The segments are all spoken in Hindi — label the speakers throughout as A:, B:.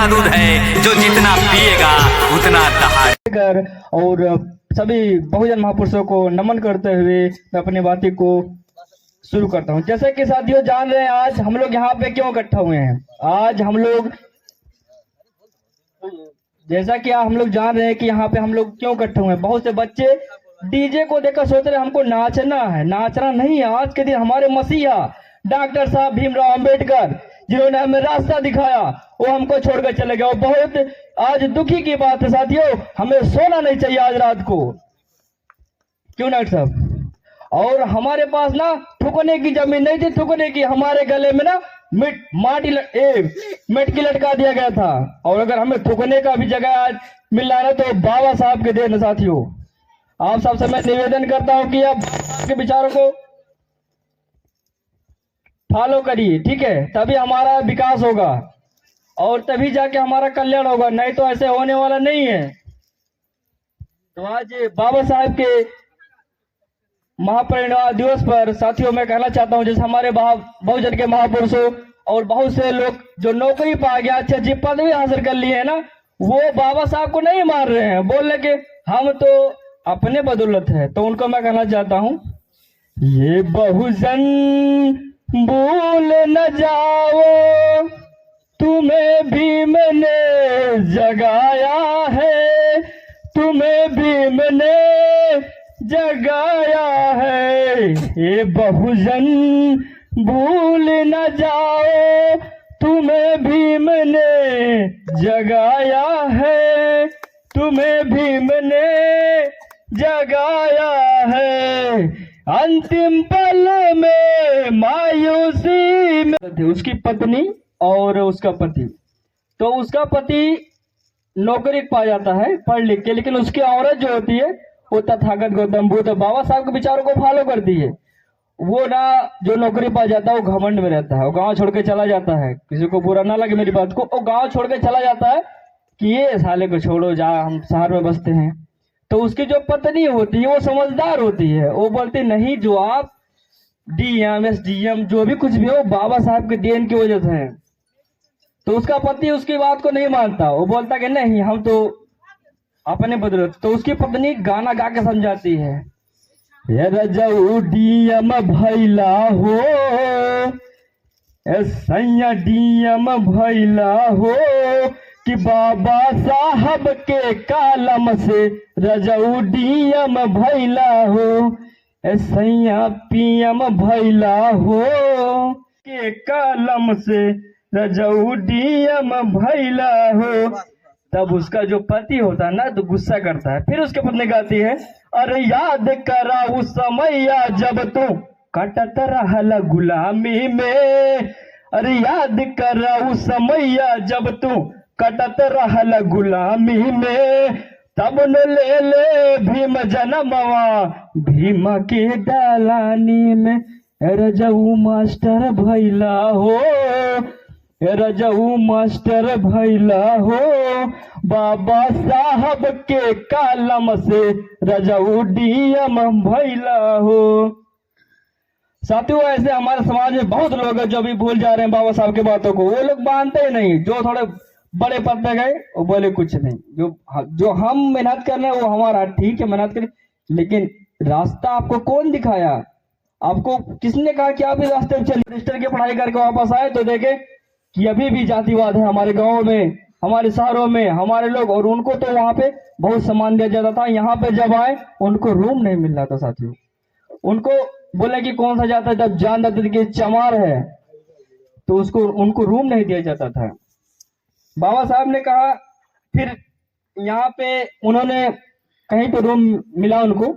A: का दूध है जो जितना पिएगा उतना दहाड़ेगा।
B: और सभी बहुजन महापुरुषों को नमन करते हुए मैं अपनी बातें को शुरू करता हूं। जैसे कि साथियों जान रहे हैं आज हम लोग यहाँ पे क्यों इकट्ठा हुए हैं। आज हम लोग जैसा कि हम लोग जान रहे हैं कि यहाँ पे हम लोग क्यों इकट्ठे हुए हैं। बहुत से बच्चे डीजे को देखकर सोच रहे हैं हमको नाचना है। नाचना नहीं है। आज के दिन हमारे मसीहा डॉक्टर साहब भीमराव अंबेडकर जिन्होंने हमें रास्ता दिखाया वो हमको छोड़कर चले गए। बहुत आज दुखी की बात है साथियों। हमें सोना नहीं चाहिए आज रात को। क्यों डॉक्टर साहब। और हमारे पास ना ठुकने की जमीन नहीं थी। ठुकने की हमारे गले में ना मिट्टी लटका दिया गया था। और अगर हमें ठुकने का भी जगह आज मिल रहा है तो बाबा साहब के देन साथियों। आप सबसे मैं निवेदन करता हूं कि आप के विचारों को फॉलो करिए, ठीक है। तभी हमारा विकास होगा और तभी जाके हमारा कल्याण होगा, नहीं तो ऐसे होने वाला नहीं है। तो आज बाबा साहब के महापरिनिर्वाण दिवस पर साथियों मैं कहना चाहता हूं जैसे हमारे बहुजन के महापुरुषों और बहुत से लोग जो नौकरी पा गया अच्छी अच्छी पदवी हासिल कर ली है ना, वो बाबा साहब को नहीं मार रहे हैं। बोल रहे कि हम तो अपने बदौलत है। तो उनको मैं कहना चाहता हूं ये बहुजन भूल न जाओ तुम्हें भी मैंने जगाया है। तुम्हें भी मैंने जगाया है। ये बहुजन भूल न जाओ तुम्हें भी मैंने जगाया है। तुम्हें भी मैंने जगाया है। अंतिम पल में मायूसी में उसकी पत्नी और उसका पति, तो उसका पति नौकरी पा जाता है पढ़ लिख के, लेकिन उसकी औरत जो होती है वो तथागत गौतम बुद्ध बाबा साहब के विचारों को फॉलो करती है। वो ना जो नौकरी पा जाता है वो घमंड में रहता है। वो गांव छोड़ के चला जाता है। किसी को बुरा ना लगे मेरी बात को। वो गांव छोड़ के चला जाता है कि ये साले को छोड़ो जा हम शहर में बसते हैं। तो उसकी जो पत्नी होती है वो समझदार होती है। वो बोलती नहीं जो आप डीएम एसडीएम जो भी कुछ भी हो बाबा साहब के देन की वजह से है। तो उसका पति उसकी बात को नहीं मानता। वो बोलता कि नहीं हम तो अपने बदौलत। तो उसकी पत्नी गाना गा के समझाती है ये रजऊ डीएम भैला हो सैया डीएम भैला हो कि बाबा साहब के कालम से रजऊ डीएम भैला हो। सैया पीएम भैला हो के कालम से रजऊ डीएम भैला हो। तब उसका जो पति होता है ना तो गुस्सा करता है। फिर उसके पत्नी गाती है अरे याद करा उस समैया जब तू कटत रहल गुलामी में। अरे याद करा उस समैया जब तू कटत रहल गुलामी में। तब न ले ले भीम जनमवा भीम के डालानी में। रजऊ मास्टर भैला हो रजऊ मास्टर भैला हो बाबा साहब के कालम से रजऊ डीएम भैला हो। साथियों ऐसे हमारे समाज में बहुत लोग हैं जो भी भूल जा रहे हैं बाबा साहब की बातों को। वो लोग मानते ही नहीं। जो थोड़े बड़े पद पे गए वो बोले कुछ नहीं। जो हम मेहनत कर रहे हैं वो हमारा ठीक है मेहनत करें, लेकिन रास्ता आपको कौन दिखाया। आपको किसने कहा कि आप इस रास्ते पे चलिए। रजिस्टर की पढ़ाई करके वापस आए तो देखे कि अभी भी जातिवाद है हमारे गांव में हमारे शहरों में हमारे लोग। और उनको तो वहां पे बहुत सम्मान दिया जाता था। यहाँ पे जब आए उनको रूम नहीं मिल रहा था साथियों। उनको बोले कि कौन सा जाता है जब जान जाते कि चमार है तो उसको उनको रूम नहीं दिया जाता था। बाबा साहब ने कहा फिर यहाँ पे उन्होंने कहीं पे रूम मिला उनको।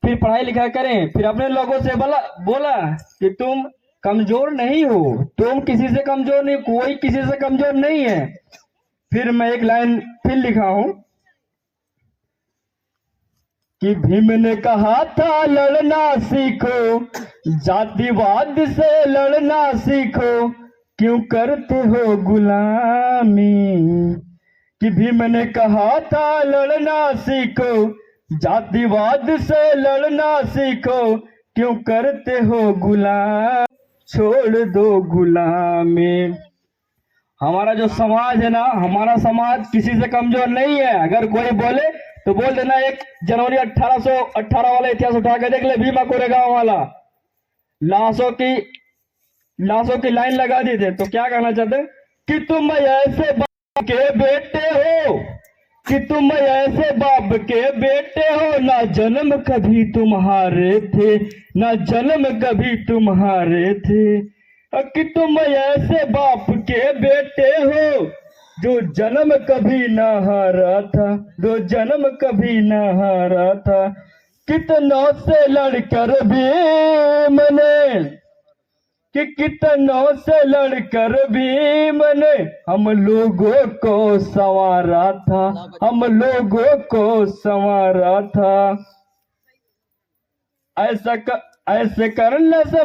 B: फिर पढ़ाई लिखाई करें। फिर अपने लोगों से बोला कि तुम कमजोर नहीं हो। तुम किसी से कमजोर नहीं। कोई किसी से कमजोर नहीं है। फिर मैं एक लाइन फिर लिखा हूं कि भीम ने कहा था लड़ना सीखो जातिवाद से लड़ना सीखो क्यों करते हो गुलामी। कि भीम ने कहा था लड़ना सीखो जातिवाद से लड़ना सीखो क्यों करते हो गुलाम। छोड़ दो गुलामी। हमारा जो समाज है ना, हमारा समाज किसी से कमजोर नहीं है। अगर कोई बोले तो बोल देना 1 जनवरी 1818 वाला इतिहास उठा के देख ले, भीमा कोरेगांव वाला लाशों की लाइन लगा दी थे। तो क्या कहना चाहते कि तुम ऐसे बाप के बेटे हो, कि तुम ऐसे बाप के बेटे हो, ना जन्म कभी तुम्हारे थे, ना जन्म कभी तुम्हारे थे, कि तुम ऐसे बाप के बेटे हो जो जन्म कभी न हारा था, जो जन्म कभी न हारा था। कितनों से लड़कर भी मैंने, कि कितनों से लड़कर भी मैंने हम लोगों को संवारा था, हम लोगों को संवारा था। ऐसे करने से